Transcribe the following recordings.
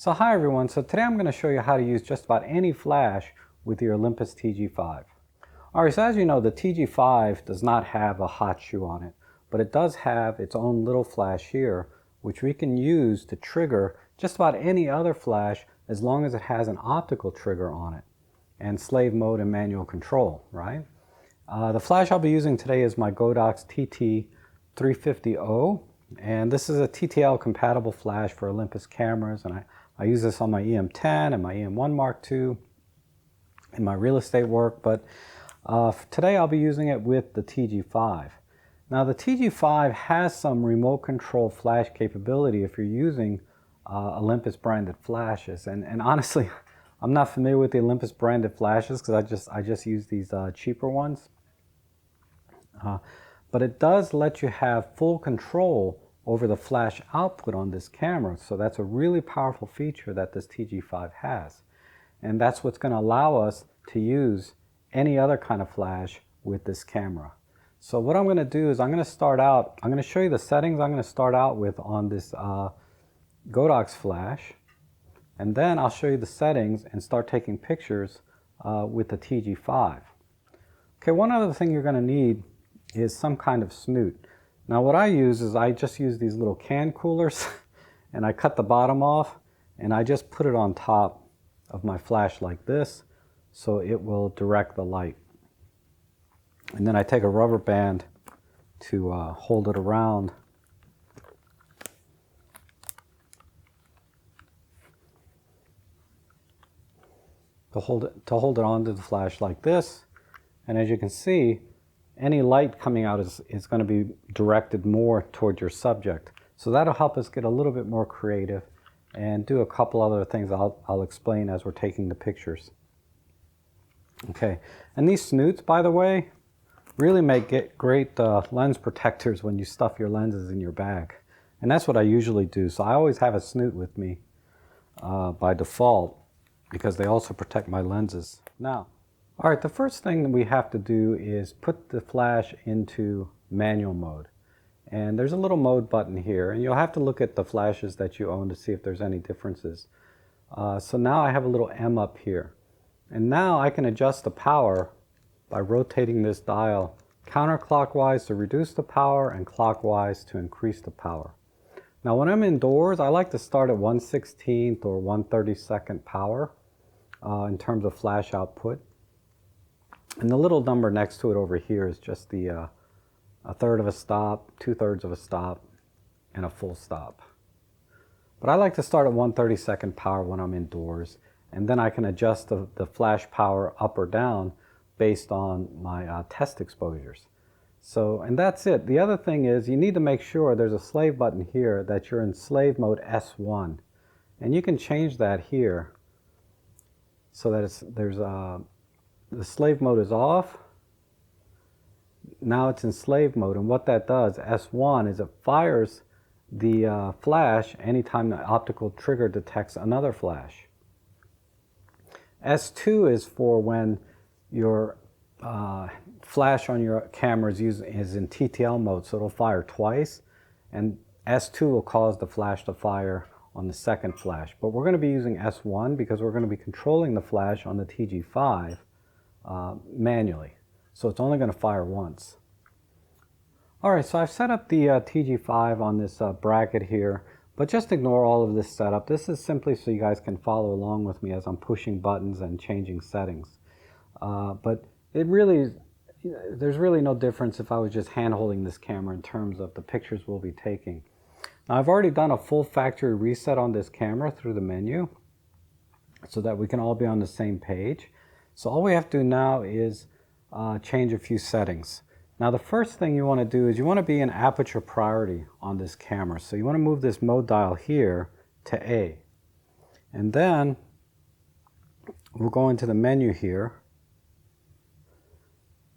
So hi everyone, so today I'm going to show you how to use just about any flash with your Olympus TG-5. Alright, so as you know, the TG-5 does not have a hot shoe on it, but it does have its own little flash here, which we can use to trigger just about any other flash as long as it has an optical trigger on it, and slave mode and manual control, right? The flash I'll be using today is my Godox TT-350O, and this is a TTL compatible flash for Olympus cameras, and I use this on my EM10 and my EM1 Mark II in my real estate work, but today I'll be using it with the TG-5. Now the TG-5 has some remote control flash capability if you're using Olympus branded flashes, and honestly I'm not familiar with the Olympus branded flashes because I just use these cheaper ones. But it does let you have full control over the flash output on this camera. So that's a really powerful feature that this TG-5 has. And that's what's going to allow us to use any other kind of flash with this camera. So what I'm going to do is I'm going to show you the settings I'm going to start out with on this Godox flash. And then I'll show you the settings and start taking pictures with the TG-5. Okay, one other thing you're going to need is some kind of snoot. Now what I use is I just use these little can coolers and I cut the bottom off and I just put it on top of my flash like this so it will direct the light. And then I take a rubber band to hold it around. To hold it onto the flash like this. And as you can see, any light coming out is going to be directed more toward your subject. So that'll help us get a little bit more creative and do a couple other things I'll explain as we're taking the pictures. Okay, and these snoots, by the way, really make great lens protectors when you stuff your lenses in your bag. And that's what I usually do. So I always have a snoot with me by default because they also protect my lenses. Now, all right, the first thing that we have to do is put the flash into manual mode. And there's a little mode button here, and you'll have to look at the flashes that you own to see if there's any differences. So now I have a little M up here. And now I can adjust the power by rotating this dial counterclockwise to reduce the power and clockwise to increase the power. Now when I'm indoors, I like to start at 1/16 or 1/32 power in terms of flash output. And the little number next to it over here is just the a third of a stop, 2/3 of a stop, and a full stop. But I like to start at 1/32 power when I'm indoors, and then I can adjust the flash power up or down based on my test exposures. So, and that's it. The other thing is you need to make sure there's a slave button here that you're in slave mode S1. And you can change that here so that the slave mode is off. Now it's in slave mode, and what that does, S1, is it fires the flash anytime the optical trigger detects another flash. S2 is for when your flash on your camera is in TTL mode, so it'll fire twice, and S2 will cause the flash to fire on the second flash. But we're going to be using S1 because we're going to be controlling the flash on the TG-5 manually. So it's only going to fire once. Alright, so I've set up the TG-5 on this bracket here, but just ignore all of this setup. This is simply so you guys can follow along with me as I'm pushing buttons and changing settings. But it really, there's really no difference if I was just hand-holding this camera in terms of the pictures we'll be taking. Now I've already done a full factory reset on this camera through the menu so that we can all be on the same page. So all we have to do now is change a few settings. Now the first thing you want to do is you want to be in aperture priority on this camera. So you want to move this mode dial here to A. And then we'll go into the menu here.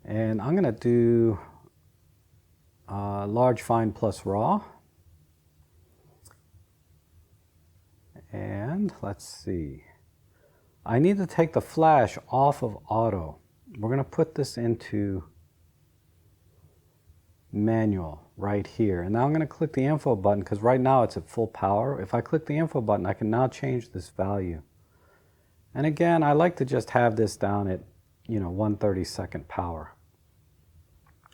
And I'm going to do large, fine plus raw. And let's see. I need to take the flash off of auto. We're going to put this into manual right here. And now I'm going to click the info button because right now it's at full power. If I click the info button, I can now change this value. And again, I like to just have this down at, 1/32 power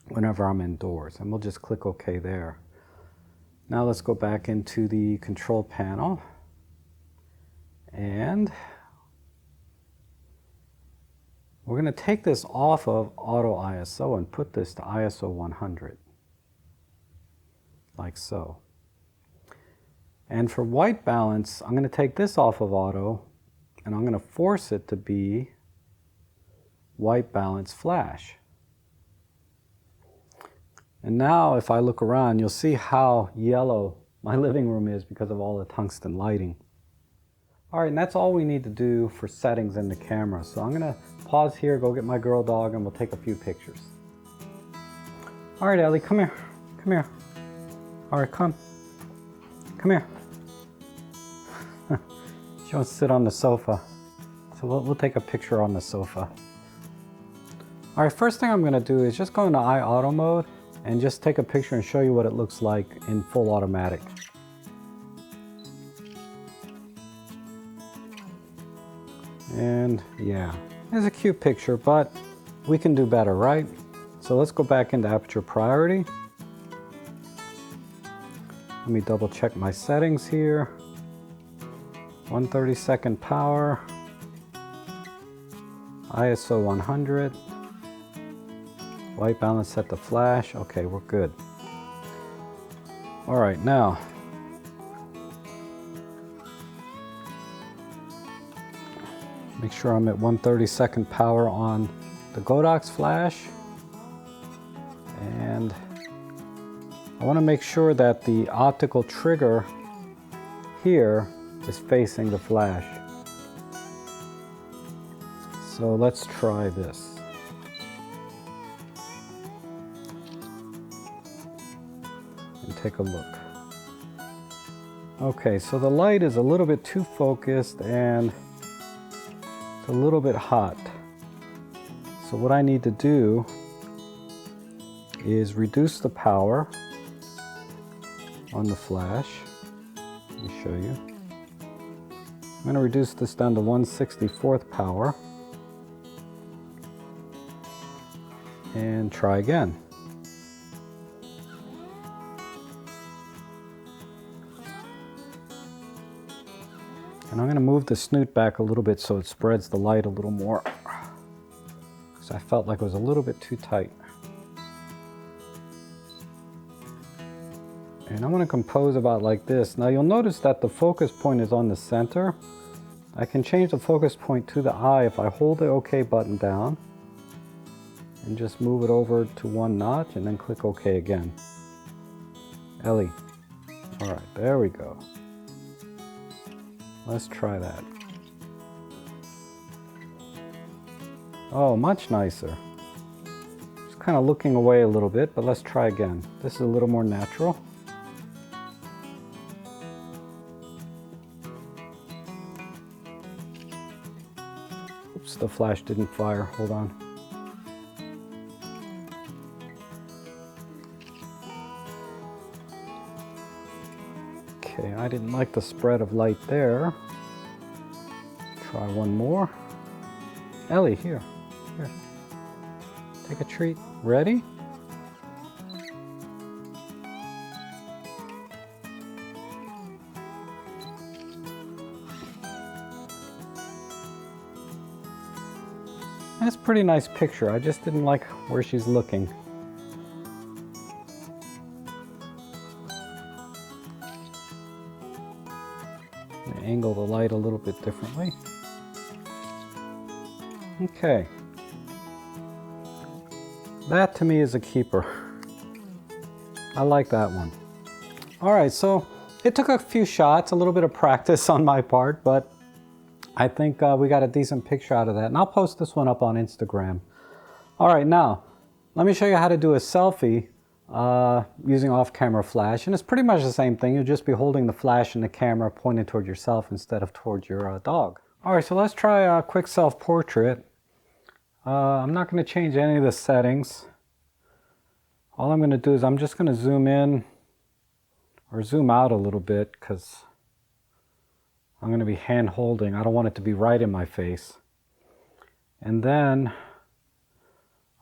whenever I'm indoors. And we'll just click OK there. Now let's go back into the control panel. And we're going to take this off of auto ISO and put this to ISO 100. Like so. And for white balance, I'm going to take this off of auto and I'm going to force it to be white balance flash. And now if I look around, you'll see how yellow my living room is because of all the tungsten lighting. All right, and that's all we need to do for settings in the camera. So I'm going to pause here, go get my girl dog, and we'll take a few pictures. All right, Ellie, come here. Come here. All right, come. Come here. She wants to sit on the sofa. So we'll take a picture on the sofa. All right, first thing I'm going to do is just go into iAuto mode and just take a picture and show you what it looks like in full automatic. And yeah, it's a cute picture, but we can do better, right? So let's go back into aperture priority. Let me double check my settings here. 1/32 power, ISO 100, white balance set to flash. Okay, we're good. All right, now make sure I'm at 1/32 power on the Godox flash. And I want to make sure that the optical trigger here is facing the flash. So let's try this. And take a look. Okay, so the light is a little bit too focused and a little bit hot. So what I need to do is reduce the power on the flash. Let me show you. I'm going to reduce this down to 1/64 power and try again. And I'm going to move the snoot back a little bit so it spreads the light a little more, because I felt like it was a little bit too tight. And I'm going to compose about like this. Now you'll notice that the focus point is on the center. I can change the focus point to the eye if I hold the OK button down and just move it over to 1 notch and then click OK again. Ellie. All right, there we go. Let's try that. Oh, much nicer. Just kind of looking away a little bit, but let's try again. This is a little more natural. Oops, the flash didn't fire. Hold on. Okay, I didn't like the spread of light there. Try one more. Ellie, here. Take a treat. Ready? That's a pretty nice picture. I just didn't like where she's looking. Angle the light a little bit differently. Okay. That to me is a keeper. I like that one. All right, so it took a few shots, a little bit of practice on my part, but I think we got a decent picture out of that. And I'll post this one up on Instagram. All right, now let me show you how to do a selfie using off-camera flash, and it's pretty much the same thing. You'll just be holding the flash and the camera pointed toward yourself instead of towards your dog. All right, so let's try a quick self-portrait. I'm not going to change any of the settings. all I'm going to do is I'm just going to zoom in or zoom out a little bit because I'm going to be hand holding. I don't want it to be right in my face. And then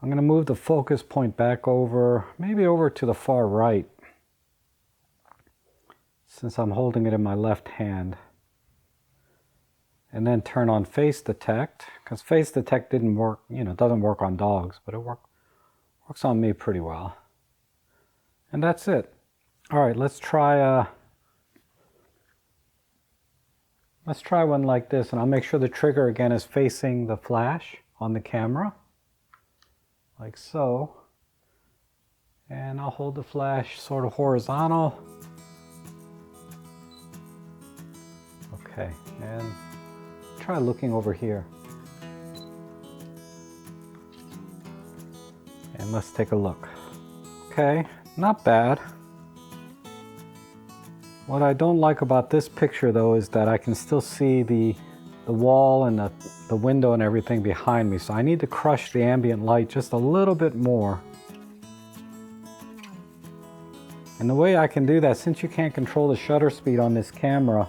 I'm going to move the focus point back over, maybe over to the far right, since I'm holding it in my left hand. And then turn on face detect, because face detect didn't work, doesn't work on dogs, but it works on me pretty well. And that's it. All right, let's try one like this, and I'll make sure the trigger again is facing the flash on the camera, like so. And I'll hold the flash sort of horizontal. Okay, and try looking over here. And let's take a look. Okay, not bad. What I don't like about this picture though is that I can still see the wall and the window and everything behind me. So I need to crush the ambient light just a little bit more. And the way I can do that, since you can't control the shutter speed on this camera,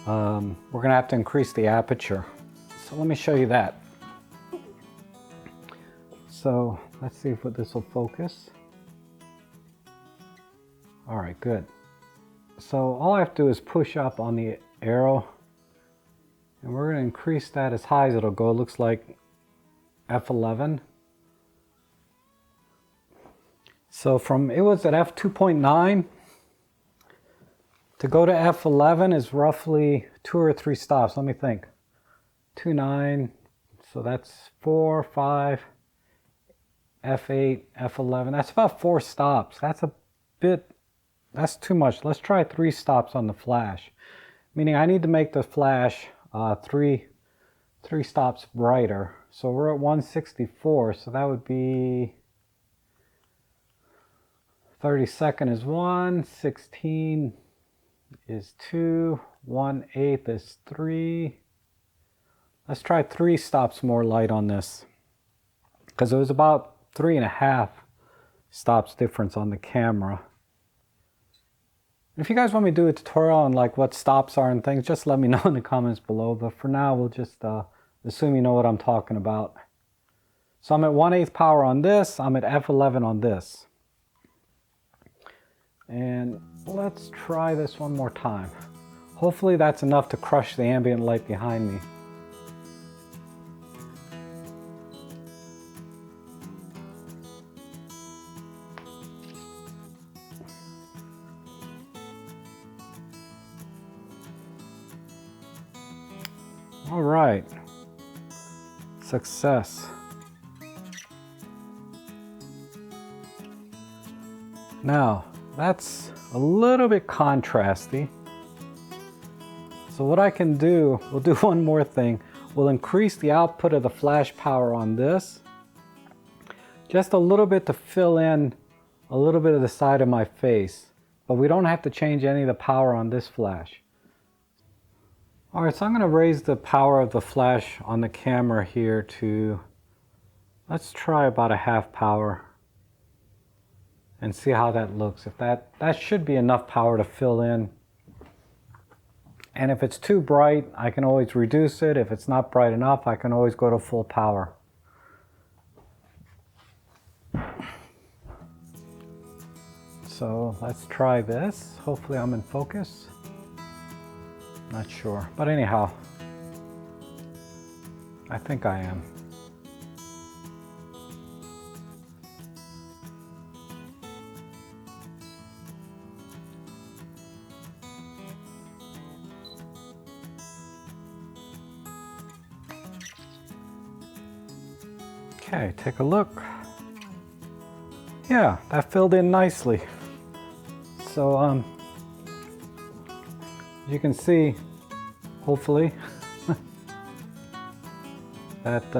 we're going to have to increase the aperture. So let me show you that. So let's see if this will focus. All right, good. So all I have to do is push up on the arrow, and we're going to increase that as high as it'll go. It looks like f11. So it was at f2.9. To go to f11 is roughly 2 or 3 stops. Let me think. 2.9, so that's 4, 5, f8, f11. That's about 4 stops. That's too much. Let's try 3 stops on the flash. Meaning I need to make the flash 3 stops brighter. So we're at 164, so that would be 32nd is 1, 16 is 2, 1/8 is 3. Let's try 3 stops more light on this, because it was about 3.5 stops difference on the camera. If you guys want me to do a tutorial on like what stops are and things, just let me know in the comments below. But for now, we'll just assume you know what I'm talking about. So I'm at 1/8 power on this. I'm at f11 on this. And let's try this one more time. Hopefully that's enough to crush the ambient light behind me. All right, success. Now, that's a little bit contrasty. So what I can do, we'll do one more thing. We'll increase the output of the flash power on this, just a little bit to fill in a little bit of the side of my face, but we don't have to change any of the power on this flash. All right, so I'm going to raise the power of the flash on the camera here to, let's try about 1/2 power and see how that looks. If that should be enough power to fill in. And if it's too bright, I can always reduce it. If it's not bright enough, I can always go to full power. So let's try this. Hopefully I'm in focus. Not sure, but anyhow, I think I am. Okay, take a look. Yeah, that filled in nicely. So, as you can see, hopefully, that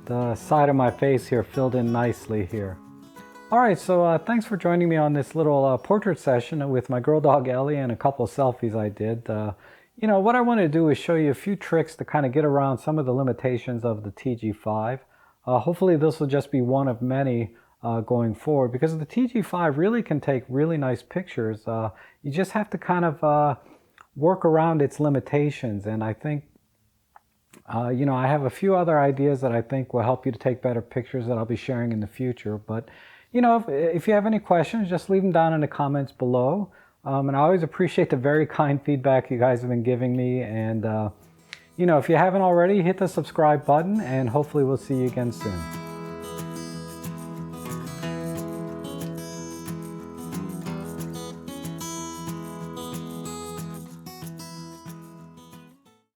the side of my face here filled in nicely here. All right, so thanks for joining me on this little portrait session with my girl dog Ellie and a couple of selfies I did. What I want to do is show you a few tricks to kind of get around some of the limitations of the TG-5. Hopefully this will just be one of many going forward, because the TG-5 really can take really nice pictures. You just have to kind of work around its limitations, and I think you know, I have a few other ideas that I think will help you to take better pictures that I'll be sharing in the future. But you know, if you have any questions, just leave them down in the comments below. And I always appreciate the very kind feedback you guys have been giving me. And you know, if you haven't already, hit the subscribe button, and hopefully we'll see you again soon.